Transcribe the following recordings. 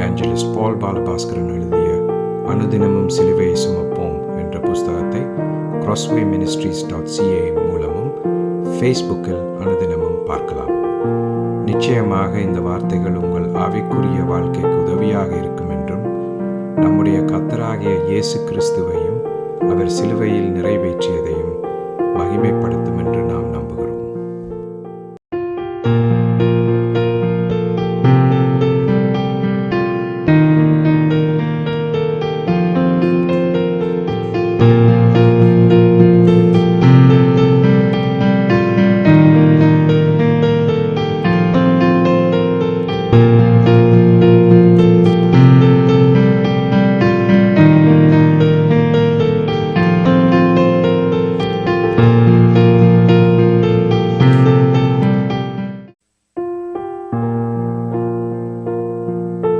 இவாஞ்சலிஸ்ட் பால் பாலபாஸ்கரன் எழுதிய அனுதினமும் சிலுவையை சுமப்போம் என்ற புஸ்தகத்தை crosswayministries.ca மூலமும் ஃபேஸ்புக்கில் அனுதினமும் பார்க்கலாம். நிச்சயமாக இந்த வார்த்தைகள் உங்கள் ஆவிக்குரிய வாழ்க்கைக்கு உதவியாக இருக்கும் என்றும் நம்முடைய கர்த்தராகிய இயேசு கிறிஸ்துவையும் அவர் சிலுவையில் நிறைவேற்றியதையும் மகிமைப்படுத்தும் என்று நாம் நம்புகிறோம்.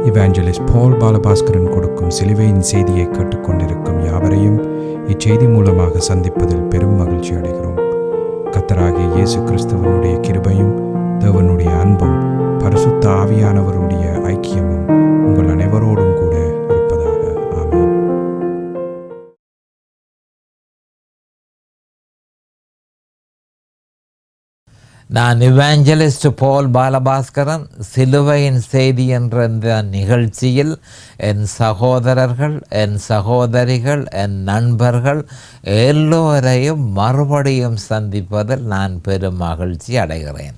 இவாஞ்சலிஸ்ட் பால் பாலபாஸ்கரன் கொடுக்கும் சிலுவையின் செய்தியை கேட்டுக்கொண்டிருக்கும் யாவரையும் இச்செய்தி மூலமாக சந்திப்பதில் பெரும் மகிழ்ச்சி அடைகிறோம். கர்த்தராகிய இயேசு கிறிஸ்துவனுடைய கிருபையும் தேவனுடைய அன்பும் பரிசுத்த ஆவியானவருடைய ஐக்கியமும் உங்கள் அனைவரோடும் கூட இருப்பதாக. ஆமென். நான் இவாஞ்சலிஸ்ட் பால் பாலபாஸ்கரன். சிலுவையின் செய்தி என்ற இந்த நிகழ்ச்சியில் என் சகோதரர்கள், என் சகோதரிகள், என் நண்பர்கள் எல்லோரையும் மறுபடியும் சந்திப்பதில் நான் பெரும் மகிழ்ச்சி அடைகிறேன்.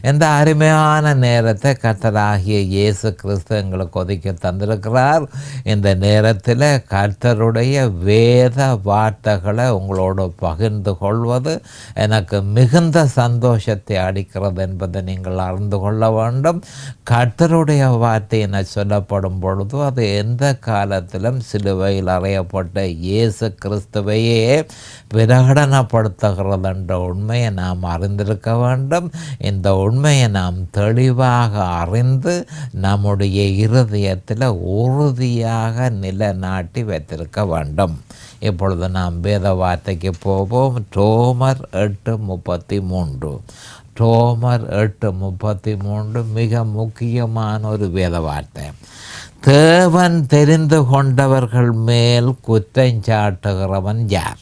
இந்த அருமையான நேரத்தை கர்த்தராகிய இயேசு கிறிஸ்து எங்களுக்கு ஒதுக்கி தந்திருக்கிறார். இந்த நேரத்தில் கர்த்தருடைய வேத வார்த்தைகளை உங்களோடு பகிர்ந்து கொள்வது எனக்கு மிகுந்த சந்தோஷத்தை அளிக்கிறது என்பதை நீங்கள் அறிந்து கொள்ள வேண்டும். கர்த்தருடைய வார்த்தை என சொல்லப்படும் பொழுது அது எந்த காலத்திலும் சிலுவையில் அறையப்பட்ட இயேசு கிறிஸ்துவையே பிரகடனப்படுத்துகிறது என்ற உண்மையை நாம் அறிந்திருக்க வேண்டும். இந்த உண்மையை நாம் தெளிவாக அறிந்து நம்முடைய இருதயத்தில் உறுதியாக நிலைநாட்டி வைத்திருக்க வேண்டும். இப்பொழுது நாம் வேத வார்த்தைக்கு போவோம். ரோமர் 8:33. ரோமர் 8:33 மிக முக்கியமான ஒரு வேத வார்த்தை. தேவன் தெரிந்து கொண்டவர்கள் மேல் குற்றஞ்சாட்டுகிறவன் யார்?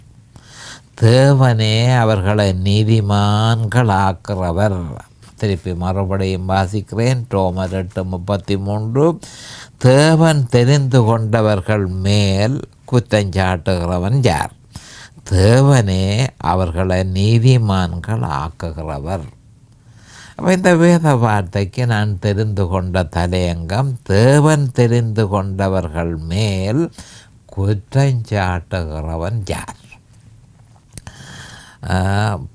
தேவனே அவர்களை நீதிமான்கள் ஆக்கிறவர். திருப்பி மறுபடியும் வாசிக்கிறேன். ரோமர் 8:33. தேவன் தெரிந்து கொண்டவர்கள் மேல் குற்றஞ்சாட்டுகிறவன் யார்? தேவனே அவர்களை நீதிமான்கள் ஆக்குகிறவர். அப்போ இந்த வேத வார்த்தைக்கு நான் தெரிந்து கொண்ட தலையங்கம், தேவன் தெரிந்து கொண்டவர்கள் மேல் குற்றஞ்சாட்டுகிறவன் யார்?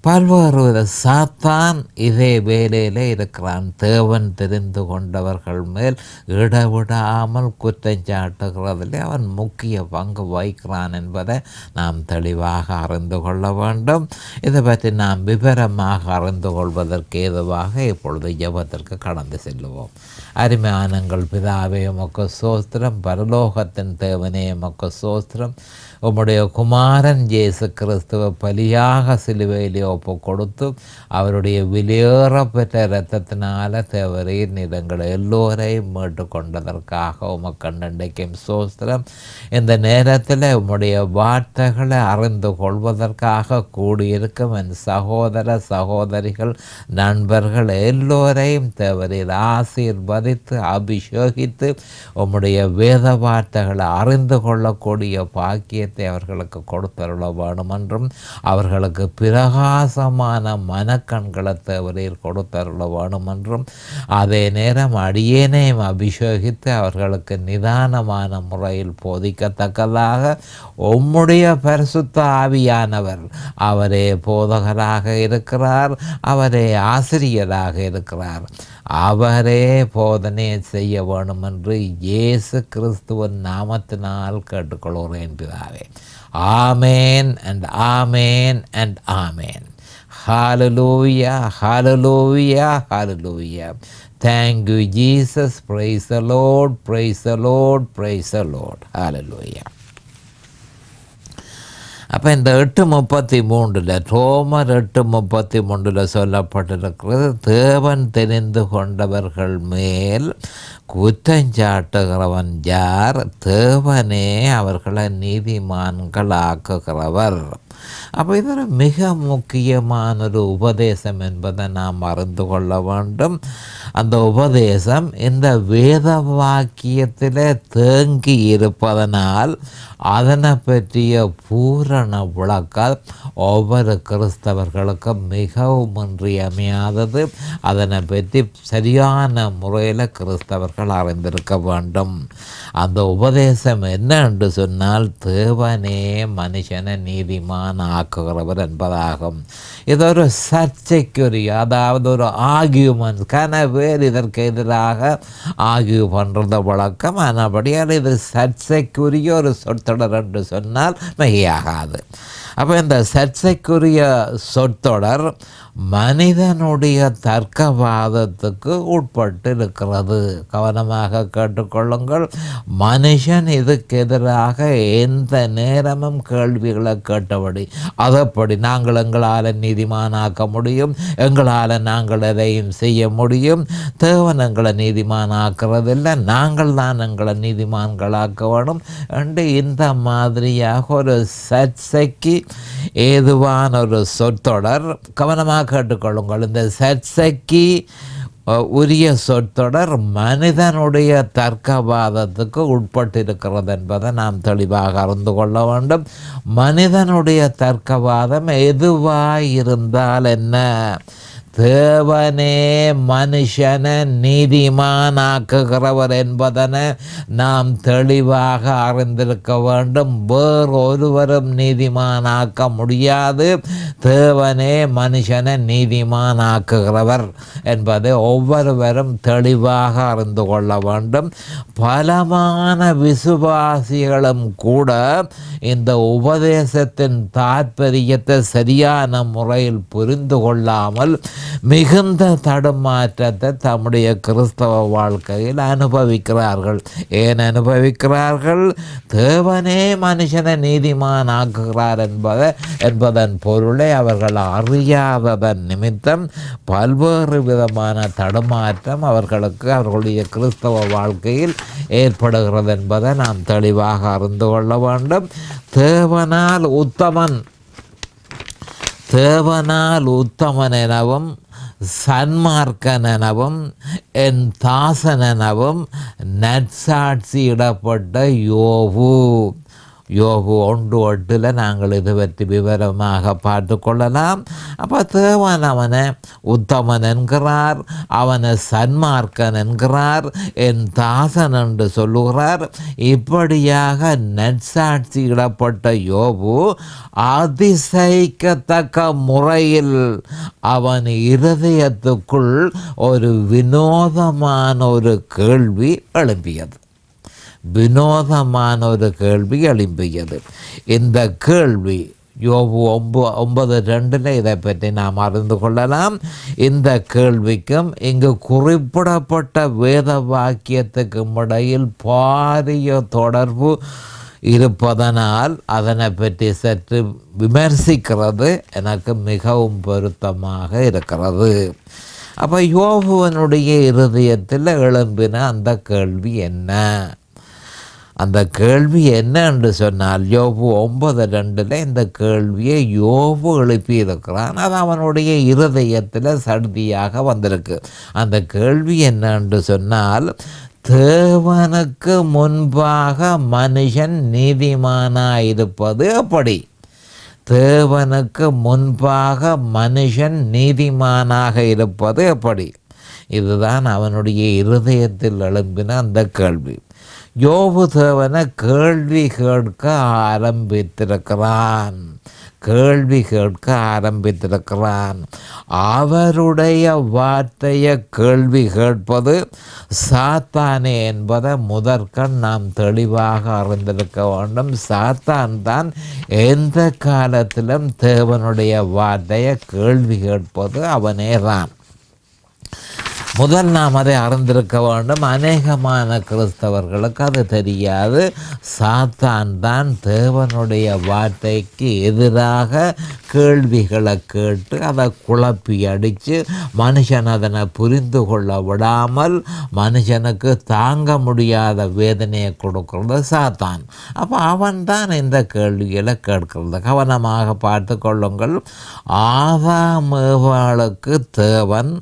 பல்வேறு சாத்தான் இதே வேலையில் இருக்கிறான். தேவன் தெரிந்து கொண்டவர்கள் மேல் இடவிடாமல் குற்றஞ்சாட்டுகிறதில் அவன் முக்கிய பங்கு வகிக்கிறான் என்பதை நாம் தெளிவாக அறிந்து கொள்ள வேண்டும். இதை பற்றி நாம் விவரமாக அறிந்து கொள்வதற்கு ஏதுவாக இப்பொழுது ஜெபத்திற்கு கடந்து செல்லுவோம். அருமையானங்கள் பிதாவே உமக்கு ஸ்தோத்திரம். பரலோகத்தின் தேவனே உமக்கு ஸ்தோத்திரம். உம்முடைய குமாரன் இயேசு கிறிஸ்துவ பலியாக சிலுவையிலே ஒப்பு கொடுத்து அவருடைய வெளியேறப்பெற்ற இரத்தத்தினால தேவரீர் நிலங்களை எல்லோரையும் மீட்டு கொண்டதற்காக உமக்கு நன்றிக்கும் ஸ்தோத்திரம். இந்த நேரத்தில் உம்முடைய வார்த்தைகளை அறிந்து கொள்வதற்காக கூடியிருக்கும் என் சகோதர சகோதரிகள், நண்பர்கள் எல்லோரையும் தேவரீர் ஆசீர்வதித்து அபிஷேகித்து உம்முடைய வேத வார்த்தைகளை அறிந்து கொள்ளக்கூடிய பாக்கியத்தை அவர்களுக்கு கொடுத்தருள வேண்டும் என்றும் அவர்களுக்கு பிரகாசமான மனக்கண்களை தேவரீர் கொடுத்தருள வேண்டும் என்றும் அதே நேரம் அடியேனையும் அபிஷேகித்து அவர்களுக்கு நிதானமான முறையில் போதிக்கத்தக்கதாக உம்முடைய பரிசுத்த ஆவியானவர், அவரே போதகராக இருக்கிறார், அவரே ஆசிரியராக இருக்கிறார், அவரே போதனை செய்ய வேண்டும் என்று இயேசு கிறிஸ்துவின் நாமத்தினால் கேட்டுக்கொள்கிறேன் பிதாவே. ஆமேன் and amen and amen. Hallelujah, hallelujah, hallelujah. Thank you, Jesus. Praise the Lord, praise the Lord, praise the Lord. Hallelujah. அப்போ இந்த 8:33 ரோமர் 8:33 சொல்லப்பட்டிருக்கிறது, தேவன் தெரிந்து கொண்டவர்கள் மேல் குற்றஞ்சாட்டுகிறவன் யார்? தேவனே அவர்களை நீதிமான்கள் ஆக்குகிறவர். அப்போ இது ஒரு மிக முக்கியமான ஒரு உபதேசம் என்பதை நாம் அறிந்து கொள்ள வேண்டும். அந்த உபதேசம் இந்த வேத வாக்கியத்தில் தேங்கி இருப்பதனால் அதனை பற்றிய பூரண விளக்கம் ஒவ்வொரு கிறிஸ்தவர்களுக்கும் மிகவும் இன்றியமையாதது. அதனை பற்றி சரியான முறையில் கிறிஸ்தவர்கள் அறிந்திருக்க வேண்டும். அந்த உபதேசம் என்ன என்று சொன்னால், தேவனே மனுஷனை நீதிமான் ஆக்குகிறவர் என்பதாகும். இது ஒரு சர்ச்சைக்குரிய, அதாவது ஒரு ஆர்கியூமெண்ட், பேர் இதற்கு எதிராக ஆர்கியூ பண்ணுறது வழக்கம். ஆனபடியால் இது சர்ச்சைக்குரிய ஒரு சொற்றொடர் என்று சொன்னால் மிகையாகாது. அப்போ இந்த சர்ச்சைக்குரிய சொற்றொடர் மனிதனுடைய தர்க்கவாதத்துக்கு உட்பட்டு இருக்கிறது. கவனமாக கேட்டுக்கொள்ளுங்கள். மனுஷன் இதுக்கு எதிராக எந்த நேரமும் கேள்விகளை கேட்டபடி, அதப்படி நாங்கள் எங்களால் நீதிமானாக்க முடியும், எங்களால் நாங்கள் எதையும் செய்ய முடியும், தேவன் எங்களை நீதிமானாக்குறதில்லை, நாங்கள் தான் எங்களை நீதிமான்களாக்க வேணும் என்று இந்த மாதிரியாக ஒரு சர்ச்சைக்கு ஏதுவான ஒரு சொற்றொடர். கவனமாக கேட்டுக்கொள்ளுங்கள். இந்த சர்ச்சைக்கு உரிய சொற்றொடர் மனிதனுடைய தர்க்கவாதத்துக்கு உட்பட்டிருக்கிறது என்பதை நாம் தெளிவாக அறிந்து கொள்ள வேண்டும். மனிதனுடைய தர்க்கவாதம் எதுவாயிருந்தால் என்ன? தேவனே மனுஷனை நீதிமானாக்குகிறவர் என்பதனை நாம் தெளிவாக அறிந்திருக்க வேண்டும். வேறொருவரும் நீதிமானாக்க முடியாது. தேவனே மனுஷனை நீதிமானாக்குகிறவர் என்பதை ஒவ்வொருவரும் தெளிவாக அறிந்து கொள்ள வேண்டும். பலமான விசுவாசிகளும் கூட இந்த உபதேசத்தின் தாற்பயத்தை சரியான முறையில் புரிந்து கொள்ளாமல் மிகுந்த தடுமாற்றத்தை தம்முடைய கிறிஸ்தவ வாழ்க்கையில் அனுபவிக்கிறார்கள். ஏன் அனுபவிக்கிறார்கள்? தேவனே மனுஷனை நீதிமான் ஆக்குகிறார் என்பதன் பொருளை அவர்கள் அறியாததன் நிமித்தம் பல்வேறு விதமான தடுமாற்றம் அவர்களுடைய கிறிஸ்தவ வாழ்க்கையில் ஏற்படுகிறது என்பதை நாம் தெளிவாக அறிந்து கொள்ள வேண்டும். தேவனால் உத்தமன் எனவும் சன்மார்க்கன் எனவும் என் தாசனெனவும் நற்சாட்சியிடப்பட்ட யோபு 1:8 நாங்கள் இது பற்றி விவரமாக பார்த்து கொள்ளலாம். அப்போ தேவன் அவனை உத்தமன் என்கிறார், அவனை சன்மார்க்கன் என்கிறார், என் தாசன் என்று சொல்லுகிறார். இப்படியாக நற்சாட்சியிடப்பட்ட யோபு அதிசயிக்கத்தக்க முறையில் அவன் இருதயத்துக்குள் ஒரு வினோதமான ஒரு கேள்வி எழும்பியது. இந்த கேள்வி யோபு 9:2 இதை பற்றி நாம் அறிந்து கொள்ளலாம். இந்த கேள்விக்கும் இங்கு குறிப்பிடப்பட்ட வேத வாக்கியத்துக்கும் இடையில் பாரிய தொடர்பு இருப்பதனால் அதனை பற்றி சற்று விமர்சிக்கிறது எனக்கு மிகவும் பொருத்தமாக இருக்கிறது. அப்போ யோபுவனுடைய இருதயத்தில் எழும்பின அந்த கேள்வி என்ன? அந்த கேள்வி என்ன என்று சொன்னால், யோபு 9:2 இந்த கேள்வியை யோபு எழுப்பியிருக்கிறான். அது அவனுடைய இருதயத்தில் சடுதியாக வந்திருக்கு. அந்த கேள்வி என்ன என்று சொன்னால், தேவனுக்கு முன்பாக மனுஷன் நீதிமானாயிருப்பது எப்படி? தேவனுக்கு முன்பாக மனுஷன் நீதிமானாக இருப்பது எப்படி? இதுதான் அவனுடைய இருதயத்தில் எழும்பின அந்த கேள்வி. யோபு தேவனை கேள்வி கேட்க ஆரம்பித்திருக்கிறான். அவருடைய வார்த்தையை கேள்வி கேட்பது சாத்தானே என்பதை முதற்கண் நாம் தெளிவாக அறிந்திருக்க வேண்டும். சாத்தான் தான் எந்த காலத்திலும் தேவனுடைய வார்த்தையை கேள்வி கேட்பது அவனே தான். முதல் நாம் அதை அறிந்திருக்க வேண்டும். அநேகமான கிறிஸ்தவர்களுக்கு அது தெரியாது. சாத்தான் தான் தேவனுடைய வார்த்தைக்கு எதிராக கேள்விகளை கேட்டு அதை குழப்பி அடித்து மனுஷன் அதனை புரிந்து கொள்ள விடாமல் மனுஷனுக்கு தாங்க முடியாத வேதனையை கொடுக்கறது சாத்தான். அப்போ அவன் தான் இந்த கேள்விகளை கேட்கிறது. கவனமாக பார்த்து கொள்ளுங்கள். ஆதாம் ஏவாளுக்கு தேவன்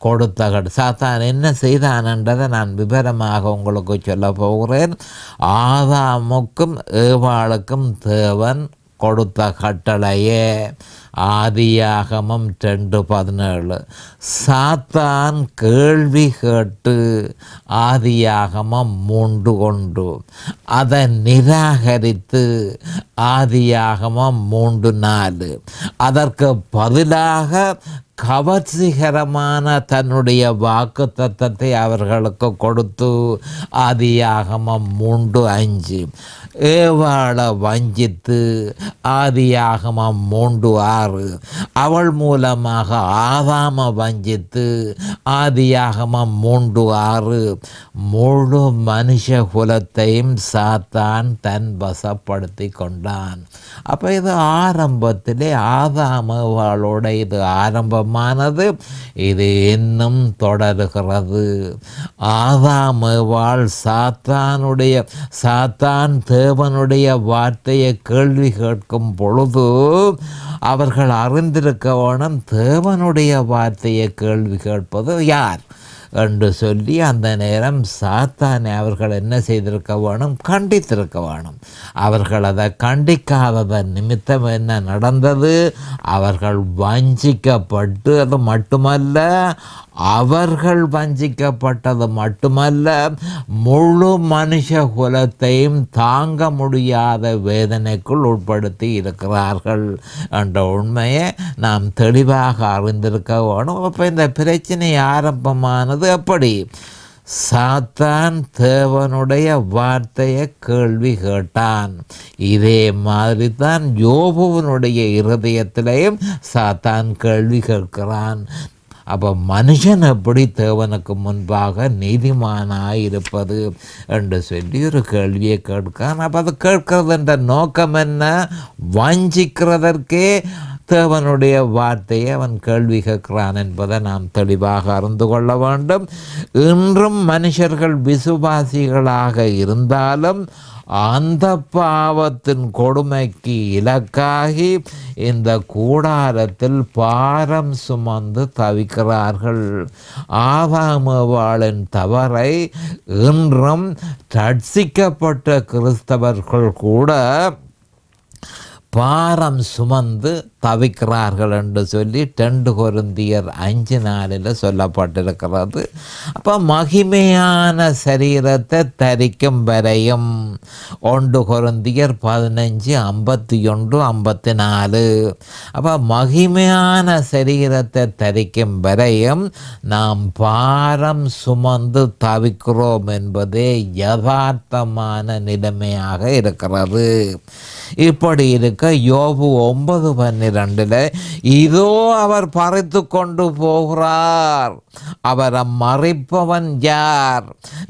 கொடுத்த சாத்தான் என்ன செய்தான்ன்றதை நான் விவரமாக உங்களுக்கு சொல்ல போகிறேன். ஆதாமுக்கும் ஏவாளுக்கும் தேவன் கொடுத்த கட்டளையே ஆதியாகமம் 2:17. சாத்தான் கேள்வி கேட்டு ஆதியாகமம் 3:1 அதை நிராகரித்து ஆதியாகமம் 3:4 அதற்கு பதிலாக கவர்ச்சிகரமான தன்னுடைய வாக்கு தத்தத்தை அவர்களுக்கு கொடுத்து ஆதியாகமம் 3:5 ஏவாளை வஞ்சித்து ஆதியாகமம் 3:6 அவள் மூலமாக ஆதாம வஞ்சித்து ஆதியாகமம் 3:6 முழு மனுஷ குலத்தையும் சாத்தான் தன் வசப்படுத்தி கொண்டான். அப்போ இது ஆரம்பத்திலே ஆதாமவாளோட இது ஆரம்பமானது. இது இன்னும் தொடர்கிறது. ஆதாமவாள் சாத்தான் தேவனுடைய வார்த்தையை கேள்வி கேட்கும் பொழுது அவர்கள் அறிந்திருக்க வேணும் தேவனுடைய வார்த்தையை கேள்வி கேட்பது யார் என்று சொல்லி அந்த நேரம் சாத்தானை அவர்கள் என்ன செய்திருக்க வேணும்? கண்டித்திருக்க வேணும். அவர்கள் அதை கண்டிக்காததன் நிமித்தம் என்ன நடந்தது? அவர்கள் வஞ்சிக்கப்பட்டு, அது மட்டுமல்ல, அவர்கள் வஞ்சிக்கப்பட்டது மட்டுமல்ல, முழு மனுஷ குலத்தையும் தாங்க முடியாத வேதனைக்குள் உட்படுத்தி இருக்கிறார்கள் என்ற உண்மையை நாம் தெளிவாக அறிந்திருக்க வேணும். அப்போ இந்த பிரச்சனை ஆரம்பமானது எப்படி? சாத்தான் தேவனுடைய வார்த்தையை கேள்வி கேட்டான். இதே மாதிரி தான் யோபுவினுடைய இருதயத்திலேயும் சாத்தான் கேள்வி கேட்கிறான். அப்போ மனுஷன் எப்படி தேவனுக்கு முன்பாக நீதிமானாக இருப்பது என்று சொல்லி ஒரு கேள்வியை கேட்கிறான். அப்போ அது கேட்கிறது என்ற நோக்கம் என்ன? வஞ்சிக்கிறதற்கே தேவனுடைய வார்த்தையை அவன் கேள்வி கேட்கிறான் என்பதை நாம் தெளிவாக அறிந்து கொள்ள வேண்டும். இன்றும் மனுஷர்கள் விசுவாசிகளாக இருந்தாலும் அந்த பாவத்தின் கொடுமைக்கு இலக்காகி இந்த கூடாரத்தில் பாரம் சுமந்து தவிக்கிறார்கள். ஆதாமேவாளின் தவறை இன்றும் ரட்சிக்கப்பட்ட கிறிஸ்தவர்கள் கூட பாரம் சுமந்து தவிக்கிறார்கள் என்று சொல்லி 2 கொரிந்தியர் 5:4 சொல்லப்பட்டிருக்கிறது. அப்போ மகிமையான சரீரத்தை தரிக்கும் வரையும் 1 கொரிந்தியர் 15:51-54 அப்போ மகிமையான சரீரத்தை தரிக்கும் வரையும் நாம் பாரம் சுமந்து தவிக்கிறோம் என்பதே யதார்த்தமான நிலைமையாக இருக்கிறது. இப்படி இருக்க யோபு 9:12 இதோ அவர் பறித்து கொண்டு போகிறார், அவரை மறைப்பவன் யார்?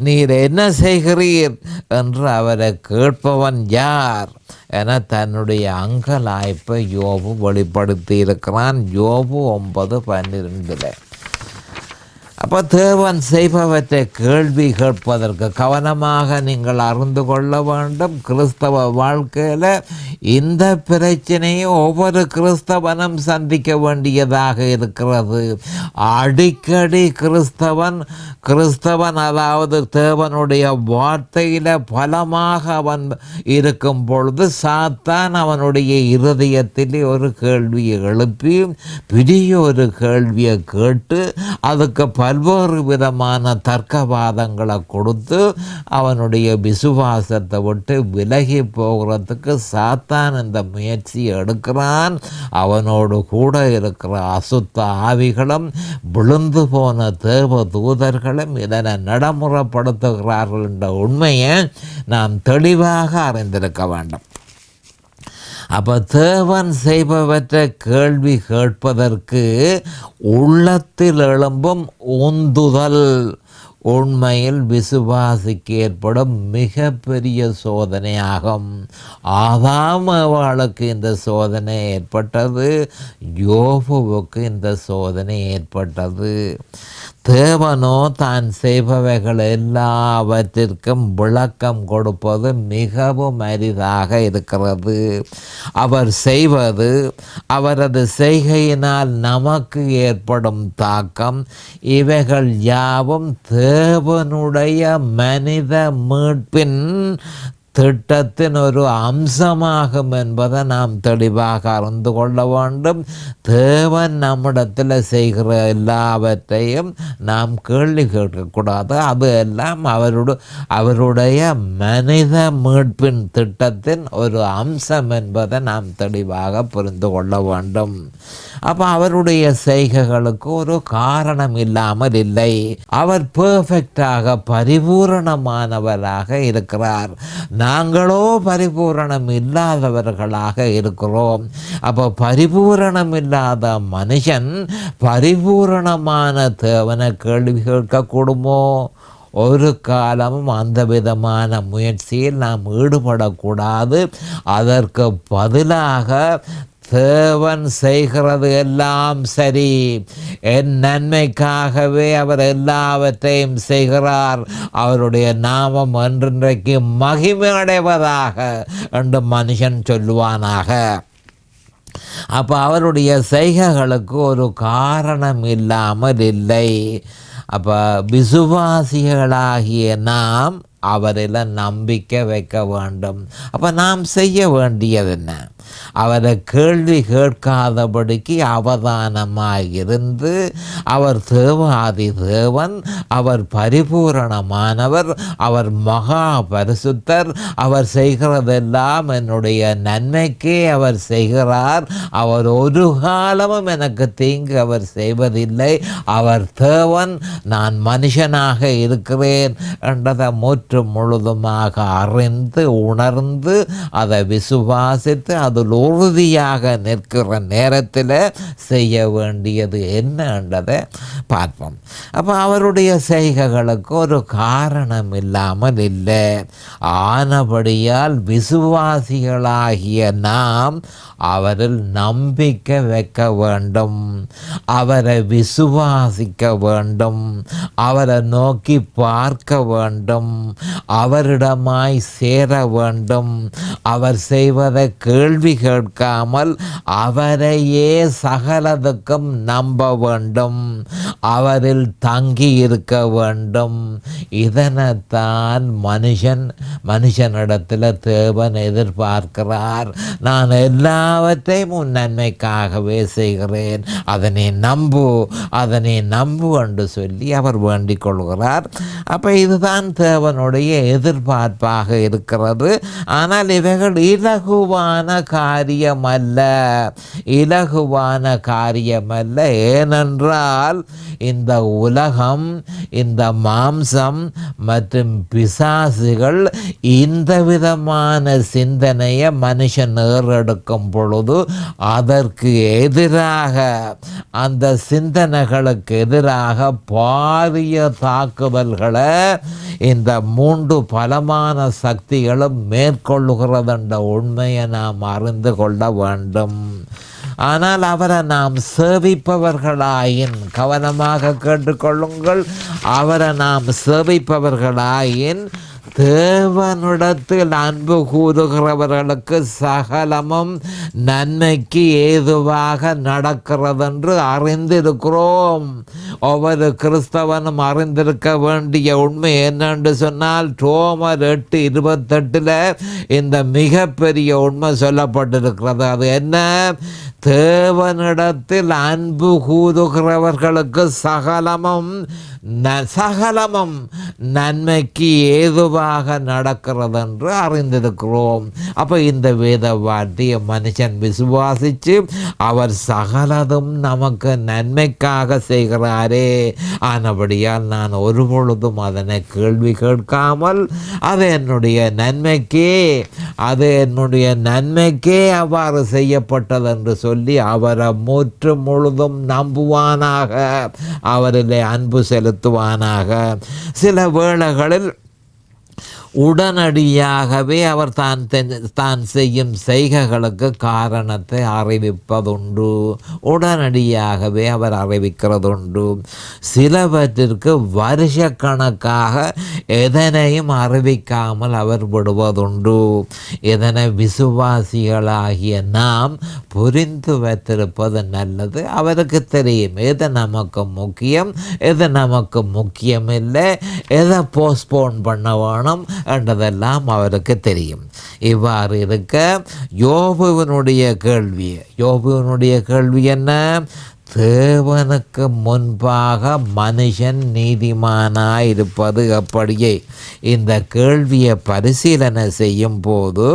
நீர் என்ன செய்கிறீர் என்று அவரை கேட்பவன் யார் என தன்னுடைய அங்கலாய்ப்பை யோபு வெளிப்படுத்தி இருக்கிறான். யோபு 9:12. அப்போ தேவன் செய்பவற்றை கேள்வி கேட்பதற்கு கவனமாக நீங்கள் அறிந்து கொள்ள வேண்டும். கிறிஸ்தவ வாழ்க்கையில் இந்த பிரச்சனையை ஒவ்வொரு கிறிஸ்தவனும் சந்திக்க வேண்டியதாக இருக்கிறது. அடிக்கடி கிறிஸ்தவன் அதாவது தேவனுடைய வார்த்தையில் பலமாக அவன் இருக்கும் பொழுது சாத்தான் அவனுடைய இருதயத்திலே ஒரு கேள்வியை எழுப்பி பெரிய ஒரு கேள்வியை கேட்டு அதுக்கு பல்வேறு விதமான தர்க்கவாதங்களை கொடுத்து அவனுடைய விசுவாசத்தை விட்டு விலகி போகிறதுக்கு சாத்தான் இந்த முயற்சியை எடுக்கிறான். அவனோடு கூட இருக்கிற அசுத்த ஆவிகளும் விழுந்து போன தேவ தூதர்களும் இதனை நடைமுறைப்படுத்துகிறார்கள் என்ற உண்மையை நாம் தெளிவாக அறிந்திருக்க வேண்டும். அப்போ தேவன் செய்பவற்றை கேள்வி கேட்பதற்கு உள்ளத்தில் எழும்பும் உந்துதல் உண்மையில் விசுவாசிக்கு ஏற்படும் மிகப்பெரிய சோதனையாகும். ஆதாமேவாளுக்கு இந்த சோதனை ஏற்பட்டது, யோபுவுக்கு இந்த சோதனை ஏற்பட்டது. தேவனோ தான் செய்பவைகள் எல்லாவற்றிற்கும் விளக்கம் கொடுப்பது மிகவும் அரிதாக இருக்கிறது. அவர் செய்வது, அவரது செய்கையினால் நமக்கு ஏற்படும் தாக்கம், இவைகள் யாவும் தேவனுடைய மனித மீட்பின் திட்டத்தின் ஒரு அம்சமாகும் என்பதை நாம் தெளிவாக அறிந்து கொள்ள வேண்டும். தேவன் நம்மிடத்தில் செய்கிற எல்லாவற்றையும் நாம் கேள்வி கேட்கக்கூடாது. அது எல்லாம் அவருடைய மனித மீட்பின் திட்டத்தின் ஒரு அம்சம் என்பதை நாம் தெளிவாக புரிந்து கொள்ள வேண்டும். அப்போ அவருடைய செய்கைகளுக்கு ஒரு காரணம் இல்லாமல் இல்லை. அவர் பெர்ஃபெக்டாக பரிபூரணமானவராக இருக்கிறார். நாங்களோ பரிபூரணம் இல்லாதவர்களாக இருக்கிறோம். அப்போ பரிபூரணம் இல்லாத மனுஷன் பரிபூரணமான தேவனை கேள்வி கேட்கக்கூடுமோ? ஒரு காலமும் அந்த விதமான முயற்சியில் நாம் ஈடுபடக்கூடாது. அதற்கு பதிலாக தேவன் செய்கிறது எல்லாம் சரி, என் நன்மைக்காகவே அவர் எல்லாவற்றையும் செய்கிறார், அவருடைய நாமம் என்றென்றைக்கு மகிமை அடைவதாக என்று மனுஷன் சொல்லுவானாக. அப்போ அவருடைய செய்கைகளுக்கு ஒரு காரணம் இல்லாமல் இல்லை. அப்போ விசுவாசிகளாகிய நாம் அவரில் நம்பிக்கை வைக்க வேண்டும். அப்போ நாம் செய்ய வேண்டியது என்ன? அவரை கேள்வி கேட்காதபடிக்கு அவதானமாக இருந்து, அவர் தேவாதி தேவன், அவர் பரிபூரணமானவர், அவர் மகா பரிசுத்தர், அவர் செய்கிறதெல்லாம் என்னுடைய நன்மைக்கே அவர் செய்கிறார், அவர் ஒரு காலமும் எனக்கு தீங்கு அவர் செய்வதில்லை, அவர் தேவன், நான் மனுஷனாக இருக்கிறேன் என்றதை முழுதுமாக அறிந்து உணர்ந்து அதை விசுவாசித்து அதில் உறுதியாக நிற்கிற நேரத்தில் செய்ய வேண்டியது என்ன என்றதை பார்ப்போம். அப்போ அவருடைய செய்கைகளுக்கு ஒரு காரணம் இல்லாமல் இல்லை. ஆனபடியால் விசுவாசிகளாகிய நாம் அவரில் நம்பிக்கை வைக்க வேண்டும், அவரை விசுவாசிக்க வேண்டும், அவரை நோக்கி பார்க்க வேண்டும், அவரிடமாய் சேர வேண்டும். அவர் செய்வதை கேள்வி கேட்காமல் அவரையே சகலதுக்கும் நம்ப வேண்டும், அவரில் தங்கி இருக்க வேண்டும். இதனைத்தான் மனுஷனிடத்தில் தேவன் எதிர்பார்க்கிறார். நான் எல்லாவற்றையும் உன் நன்மைக்காகவே செய்கிறேன், அதனை நம்பு என்று சொல்லி அவர் வேண்டிக் கொள்கிறார். அப்போ இதுதான் தேவனுடைய எதிர்பார்ப்பாக இருக்கிறது. ஆனால் இவைகள் இலகுவான காரியமல்ல. ஏனென்றால் இந்த உலகம், இந்த மாம்சம் மற்றும் பிசாசுகள் இந்த விதமான சிந்தனையை மனுஷன் ஏறெடுக்கும் பொழுது அதற்கு எதிராக, அந்த சிந்தனைகளுக்கு எதிராக பாரிய தாக்குதல்களை இந்த 3 பலமான சக்திகளும் மேற்கொள்ளுகிறது என்ற உண்மையை நாம் அறிந்து கொள்ள வேண்டும். ஆனால் அவரை நாம் சேவிப்பவர்களாயின், கவனமாக கேட்டுக்கொள்ளுங்கள், அவரை நாம் சேவிப்பவர்களாயின் தேவனிடத்தில் அன்பு கூறுகிறவர்களுக்கு சகலமும் நன்மைக்கு ஏதுவாக நடக்கிறதென்று அறிந்திருக்கிறோம். ஒவ்வொரு கிறிஸ்தவனும் அறிந்திருக்க வேண்டிய உண்மை என்னென்று சொன்னால், ரோமர் 8:28 இந்த மிகப்பெரிய உண்மை சொல்லப்பட்டிருக்கிறது. அது என்ன? தேவனிடத்தில் அன்பு கூறுகிறவர்களுக்கு சகலமும் சகலமும் நன்மைக்கு ஏதுவாக நடக்கிறது என்று அறிந்திருக்கிறோம். அப்போ இந்த வேத வார்த்தையை மனுஷன் விசுவாசித்து அவர் சகலதும் நமக்கு நன்மைக்காக செய்கிறாரே. ஆனபடியால் நான் ஒரு பொழுதும் அதனை கேள்வி கேட்காமல் அது என்னுடைய நன்மைக்கே அவ்வாறு செய்யப்பட்டது என்று சொல்லி அவரை முற்று முழுதும் நம்புவானாக, அவரிலே அன்பு செலுத்துவானாக. சில வேளைகளில் உடனடியாகவே அவர் தான் செய்யும் செய்கைகளுக்கு காரணத்தை அறிவிப்பதுண்டு, உடனடியாகவே அவர் அறிவிக்கிறதுண்டு. சிலவற்றிற்கு வருஷக்கணக்காக எதனையும் அறிவிக்காமல் அவர் விடுவதுண்டு. இதனை விசுவாசிகளாகிய நாம் புரிந்து வைத்திருப்பது நல்லது. அவருக்கு தெரியும் எது நமக்கு முக்கியம், எது நமக்கு முக்கியமில்லை, எதை போஸ்ட்போன் பண்ண வேணும் என்றதெல்லாம் அவருக்கு தெரியும். இவ்வாறு இருக்க யோபுவினுடைய கேள்வி என்ன? தேவனுக்கு முன்பாக மனுஷன் நீதிமானாயிருப்பது அப்படியே? இந்த கேள்வியை பரிசீலனை செய்யும் போது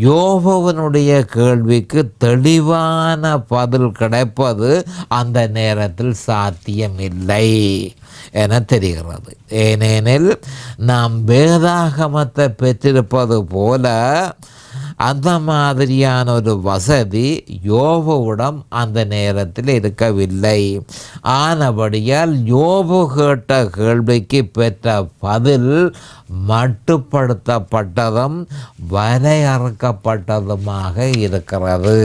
யோபுவினுடைய கேள்விக்கு தெளிவான பதில் கிடைப்பது அந்த நேரத்தில் சாத்தியமில்லை என தெரிகிறது. ஏனெனில் நாம் வேதாகமத்தை பெற்றிருப்பது போல அந்த மாதிரியான ஒரு வசதி யோபுவிடம் அந்த நேரத்தில் இருக்கவில்லை. ஆனபடியால் யோபு கேட்ட கேள்விக்கு பெற்ற பதில் மட்டுப்படுத்தப்பட்டதும் வரையறுக்கப்பட்டதுமாக இருக்கிறது.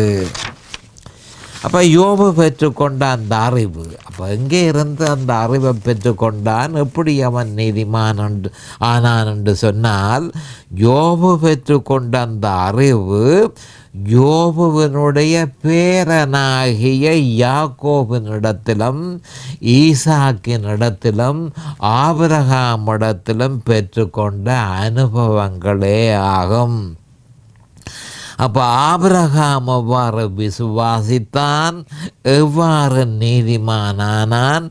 அப்போ யோபு பெற்றுக்கொண்ட அந்த அறிவு, அப்போ எங்கே இருந்து அந்த அறிவை பெற்றுக்கொண்டான், எப்படி அவன் நீதிமான் ஆனான் என்று சொன்னால், யோபு பெற்றுக்கொண்ட அந்த அறிவு யோபுவினுடைய பேரனாகிய யாக்கோபினிடத்திலும் ஈசாக்கினிடத்திலும் ஆபிரகாமிடத்திலும் பெற்றுக்கொண்ட அனுபவங்களே ஆகும். அப்போ ஆபிரகாம் எவ்வாறு விசுவாசித்தான், எவ்வாறு நீதிமானானான்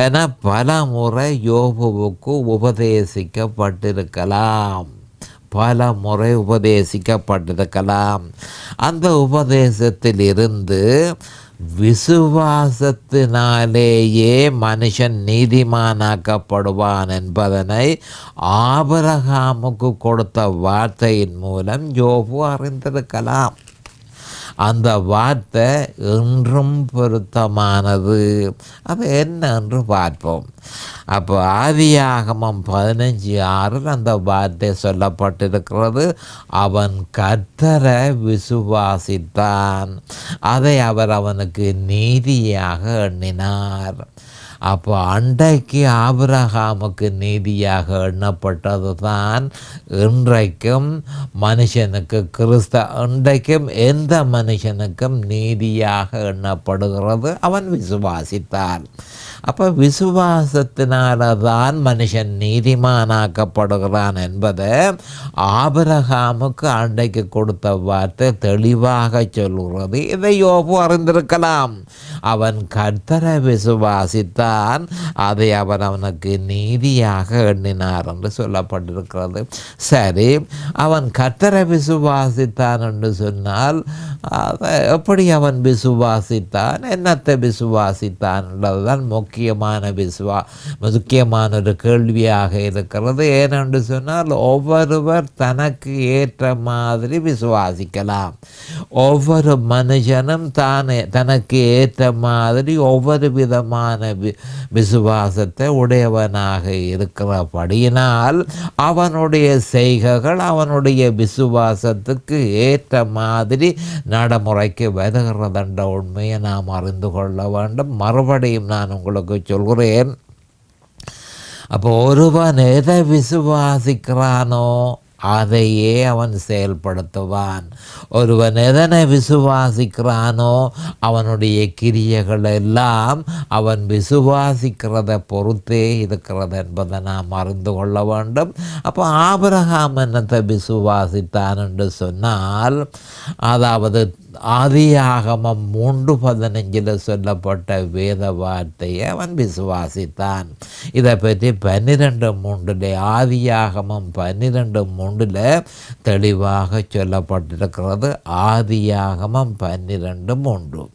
என பல முறை யோபுவுக்கு உபதேசிக்கப்பட்டிருக்கலாம். அந்த உபதேசத்தில் இருந்து விசுவாசத்தினாலேயே மனுஷன் நீதிமானாக்கப்படுவான் என்பதனை ஆபிரகாமுக்கு கொடுத்த வார்த்தையின் மூலம் யோபு அறிந்திருக்கலாம். அந்த வார்த்தை என்றும் பொருத்தமானது. அது என்ன என்று பார்ப்போம். அப்போ ஆதியாகமம் 15:6 அந்த வார்த்தை சொல்லப்பட்டிருக்கிறது. அவன் கர்த்தரை விசுவாசித்தான், அதை அவர் அவனுக்கு நீதியாக எண்ணினார். அப்போ அன்றைக்கு ஆபிரகாமுக்கு நீதியாக எண்ணப்பட்டது தான் இன்றைக்கும் மனுஷனுக்கு இன்றைக்கும் எந்த மனுஷனுக்கும் நீதியாக எண்ணப்படுகிறது. அவன் விசுவாசித்தான். அப்போ விசுவாசத்தினால தான் மனுஷன் நீதிமானாக்கப்படுகிறான் என்பதை ஆபிரகாமுக்கு அன்றைக்கு கொடுத்த வார்த்தை தெளிவாக சொல்கிறது. இதை யோபு அறிந்திருக்கலாம். அவன் கர்த்தரை விசுவாசித்தான், அதை அவர் அவனுக்கு நீதியாக எண்ணினார் என்று சொல்லப்பட்டிருக்கிறது. சரி, அவன் கர்த்தரை விசுவாசித்தான் என்று சொன்னால் எப்படி அவன் விசுவாசித்தான், என்னத்தை விசுவாசித்தான் என்றதுதான் முக்கியமான ஒரு கேள்வியாக இருக்கிறது. ஏனென்று சொன்னால் ஒவ்வொருவர் தனக்கு ஏற்ற மாதிரி விசுவாசிக்கலாம். ஒவ்வொரு மனுஷனும் தனக்கு ஏற்ற மாதிரி ஒவ்வொரு விதமான விசுவாசத்தை உடையவனாக இருக்கிறபடியினால் அவனுடைய செய்கைகள் அவனுடைய விசுவாசத்துக்கு ஏற்ற மாதிரி நடைமுறைக்கு வருகிறதென்ற உண்மையை நாம் அறிந்து கொள்ள வேண்டும். மறுபடியும் நான் உங்களுக்கு சொல்கிறேன். அப்போ ஒருவன் எதை விசுவாசிக்கிறானோ அதையே அவன் செயல்படுத்துவான். ஒருவன் எதனை விசுவாசிக்கிறானோ அவனுடைய கிரியைகள் எல்லாம் அவன் விசுவாசிக்கிறதை பொறுத்தே இருக்கிறது என்பதை நாம் அறிந்து கொள்ள வேண்டும். அப்போ ஆபிரகாம் என்னத்தை விசுவாசித்தான் என்று சொன்னால், அதாவது ஆதியாகமம் 3:15 சொல்லப்பட்ட வேத வார்த்தையை அவன் விசுவாசித்தான். இதை பற்றி 12:3 ஆதியாகமம் 12:3 தெளிவாக சொல்லப்பட்டிருக்கிறது. ஆதியாகமம் 12:3.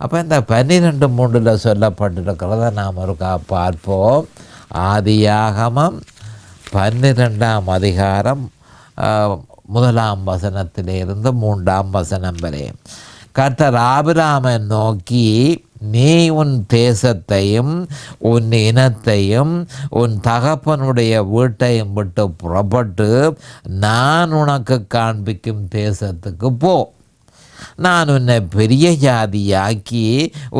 அப்போ இந்த 12:3 சொல்லப்பட்டிருக்கிறத நாம் ஒருக்கா பார்ப்போம். ஆதியாகமம் 12ஆம் அதிகாரம் 1ஆம் வசனத்திலிருந்து 3ஆம் வசனம் வரை. கர்த்தர் ஆபிரகாமை நோக்கி, நீ உன் தேசத்தையும் உன் இனத்தையும் உன் தகப்பனுடைய வீட்டையும் விட்டு புறப்பட்டு நான் உனக்கு காண்பிக்கும் தேசத்துக்கு போ. நான் உன்னை பெரிய ஜாதியாக்கி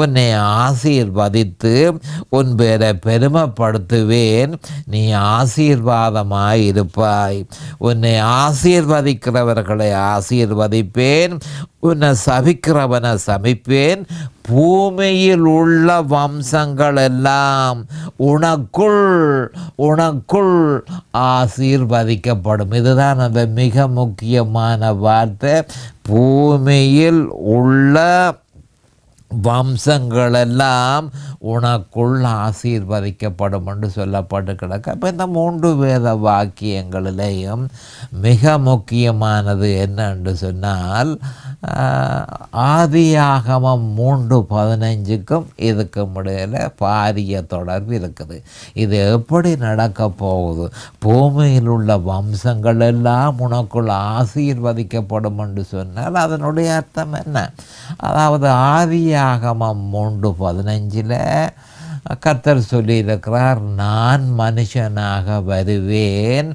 உன்னை ஆசீர்வதித்து உன் பேரை பெருமைப்படுத்துவேன். நீ ஆசீர்வாதமாய் இருப்பாய். உன்னை ஆசீர்வதிக்கிறவர்களை ஆசீர்வதிப்பேன், உன்னை சபிக்கிறவனை சபிப்பேன். பூமியில் உள்ள வம்சங்கள் எல்லாம் உனக்குள் ஆசீர்வதிக்கப்படும். இதுதான் அந்த மிக முக்கியமான வார்த்தை. பூமியில் உள்ள வம்சங்களெல்லாம் உனக்குள் ஆசீர்வதிக்கப்படும் என்று சொல்லப்பட்டு கிடக்கு. அப்போ இந்த 3 வேத வாக்கியங்களிலேயும் மிக முக்கியமானது என்ன என்று சொன்னால், ஆதியாகமம் 3:15க்கும் இதுக்கும் இடையில் பாரிய தொடர்பு இருக்குது. இது எப்படி நடக்க போகுது? பூமியில் உள்ள வம்சங்கள் எல்லாம் உனக்குள் ஆசீர்வதிக்கப்படும் என்று சொன்னால் அதனுடைய அர்த்தம் என்ன? அதாவது ஆதியாகமம் 3:15 கர்த்தர் சொல்லியிருக்கிறார், நான் மனுஷனாக வருவேன்,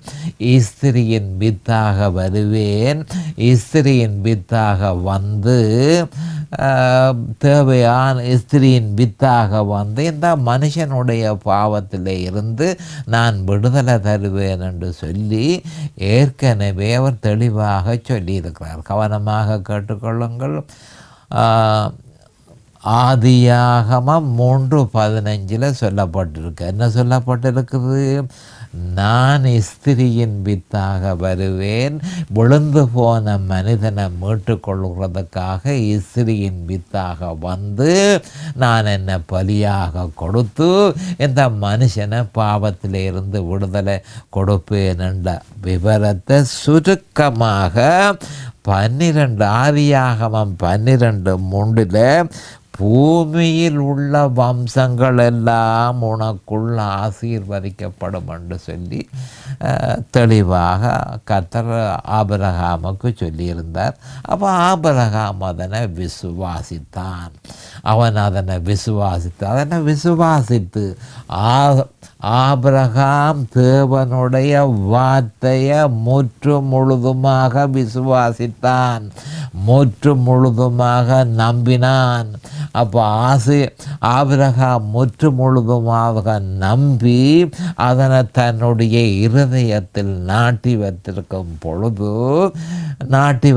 ஸ்திரியின் வித்தாக வருவேன், ஸ்திரியின் வித்தாக வந்து தேவையான ஸ்திரியின் வித்தாக வந்து இந்த மனுஷனுடைய பாவத்தில் இருந்து நான் விடுதலை தருவேன் என்று சொல்லி ஏற்கனவே அவர் தெளிவாக சொல்லியிருக்கிறார். கவனமாக கேட்டுக்கொள்ளுங்கள். ஆதியாகமம் 3:15 சொல்லப்பட்டிருக்கு. என்ன சொல்லப்பட்டிருக்குது? நான் ஸ்திரியின் வித்தாக வருவேன், விழுந்து போன மனிதனை மீட்டுக்கொள்கிறதுக்காக ஸ்திரியின் வித்தாக வந்து நான் என்னை பலியாக கொடுத்து இந்த மனுஷனை பாவத்தில் இருந்து விடுதலை கொடுப்பேன் என்ற விவரத்தை சுருக்கமாக 12 ஆதியாகமம் 12:3 பூமியில் உள்ள வம்சங்கள் எல்லாம் உனக்குள் ஆசீர்வதிக்கப்படும் என்று சொல்லி தெளிவாக கர்த்தர் ஆபிரகாமுக்கு சொல்லியிருந்தார். அப்போ ஆபிரகாம் அதனை விசுவாசித்தான். அவன் அதனை விசுவாசித்து ஆபிரகாம் தேவனுடைய வார்த்தையை முற்று முழுதுமாக விசுவாசித்தான், முற்று முழுதுமாக நம்பினான். அப்போ ஆபிரகாம் முற்று முழுதுமாக நம்பி அதனை தன்னுடைய இருதயத்தில் நாட்டி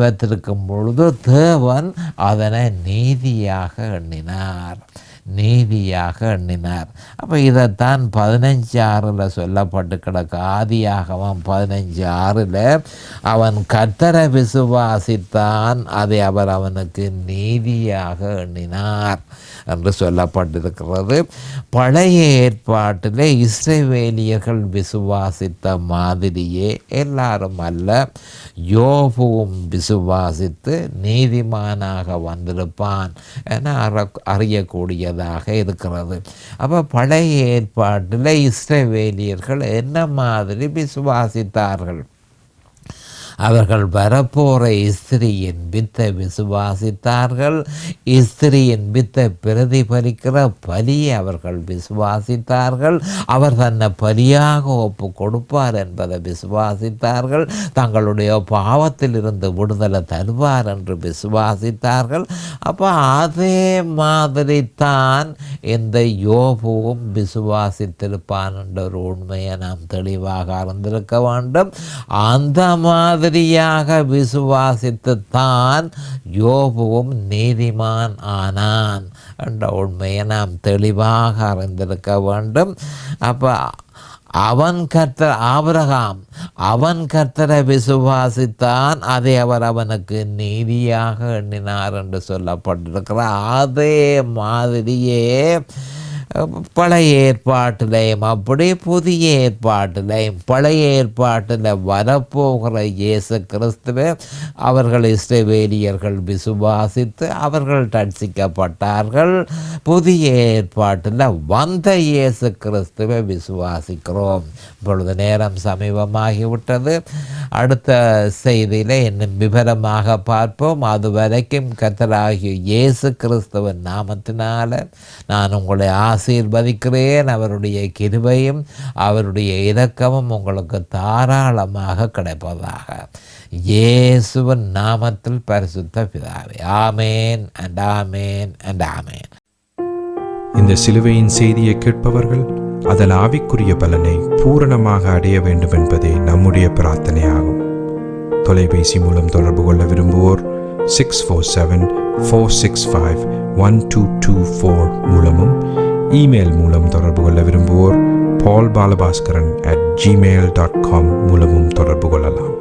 வைத்திருக்கும் பொழுது தேவன் அதனை நீதியாக எண்ணினார். அப்போ இதைத்தான் 15:6 சொல்லப்பட்டு கிடக்கு. ஆதியாகமம் 15:6 அவன் கர்த்தரை விசுவாசித்தான், அதை அவர் அவனுக்கு நீதியாக எண்ணினார் என்று சொல்லப்பட்டிருக்கிறது. பழைய ஏற்பாட்டில் இஸ்ரவேலியர்கள் விசுவாசித்த மாதிரியே எல்லாரும் அல்ல, யோபுவும் விசுவாசித்து நீதிமானாக வந்திருப்பான் என அறியக்கூடியதாக இருக்கிறது. அப்போ பழைய ஏற்பாட்டில் இஸ்ரவேலியர்கள் என்ன மாதிரி விசுவாசித்தார்கள்? அவர்கள் வரப்போகிற ஸ்திரியின் வித்தை விசுவாசித்தார்கள். ஸ்திரியின் வித்தை பிரதிபலிக்கிற பலியை அவர்கள் விசுவாசித்தார்கள். அவர் தன்னை பலியாக ஒப்பு கொடுப்பார் என்பதை விசுவாசித்தார்கள். தங்களுடைய பாவத்தில் இருந்து விடுதலை தருவார் என்று விசுவாசித்தார்கள். அப்போ அதே மாதிரி தான் இந்த யோபுவும் விசுவாசித்திருப்பான் என்ற ஒரு உண்மையை நாம் தெளிவாக அறிந்திருக்க வேண்டும். அந்த மாதிரியாக விசுவாசித்துத்தான் யோபுவும் நீதிமான் ஆனான் என்ற உண்மையை நாம் தெளிவாக அறிந்திருக்க வேண்டும். அப்போ ஆபிரகாம் அவன் கர்த்தரை விசுவாசித்தான், அதை அவர் அவனுக்கு நீதியாக எண்ணினார் என்று சொல்லப்பட்டிருக்கிறார். அதே மாதிரியே பழைய ஏற்பாட்டிலையும் அப்படி புதிய ஏற்பாட்டிலையும் பழைய ஏற்பாட்டில் வரப்போகிற இயேசு கிறிஸ்துவை அவர்கள் இஸ்ரவேலியர்கள் விசுவாசித்து அவர்கள் ரட்சிக்கப்பட்டார்கள். புதிய ஏற்பாட்டில் வந்த இயேசு கிறிஸ்துவை விசுவாசிக்கிறோம். இப்பொழுது நேரம் சமீபமாகிவிட்டது. அடுத்த செய்தியில் இன்னும் விவரமாக பார்ப்போம். அதுவரைக்கும் கர்த்தராகிய இயேசு கிறிஸ்துவின் நாமத்தினால நான் உங்களை ஆசீர்வதிக்கிறேன். அவருடைய கிருபையும் அவருடைய இரக்கமும் உங்களுக்கு தாராளமாக கிடைப்பதாக இயேசுவின் நாமத்தில் பரிசுத்த பிதாவே. ஆமேன் அண்ட் ஆமேன் அண்ட் ஆமேன். இந்த சிலுவையின் செய்தியை கேட்பவர்கள் அதன் ஆவிக்குரிய பலனை பூரணமாக அடைய வேண்டும் என்பதே நம்முடைய பிரார்த்தனையாகும். தொலைபேசி மூலம் தொடர்பு கொள்ள விரும்புவோர் 647-465-1224 மூலமும், இமெயில் மூலம் தொடர்பு கொள்ள விரும்புவோர் paulbalabhaskaran@gmail.com மூலமும் தொடர்பு கொள்ளலாம்.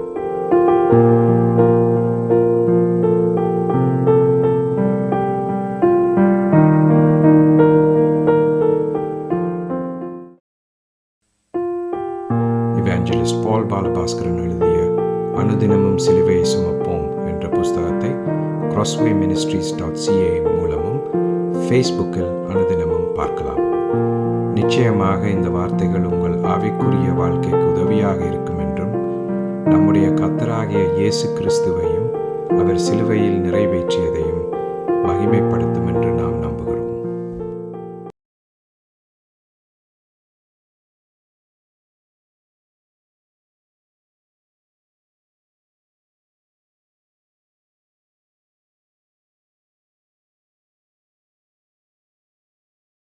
இவாஞ்சலிஸ்ட் பால் பாலபாஸ்கரன் எழுதிய அனுதினமும் சிலுவையை சுமப்போம் என்ற புஸ்தகத்தை crosswayministries.ca மூலமும் ஃபேஸ்புக்கில் அனுதினமும் பார்க்கலாம். நிச்சயமாக இந்த வார்த்தைகள் உங்கள் ஆவிக்குரிய வாழ்க்கைக்கு உதவியாக இருக்கும் என்றும் நம்முடைய கர்த்தராகிய இயேசு கிறிஸ்துவையும் அவர் சிலுவையில் நிறைவேற்றியதையும் மகிமைப்படுத்தும் என்று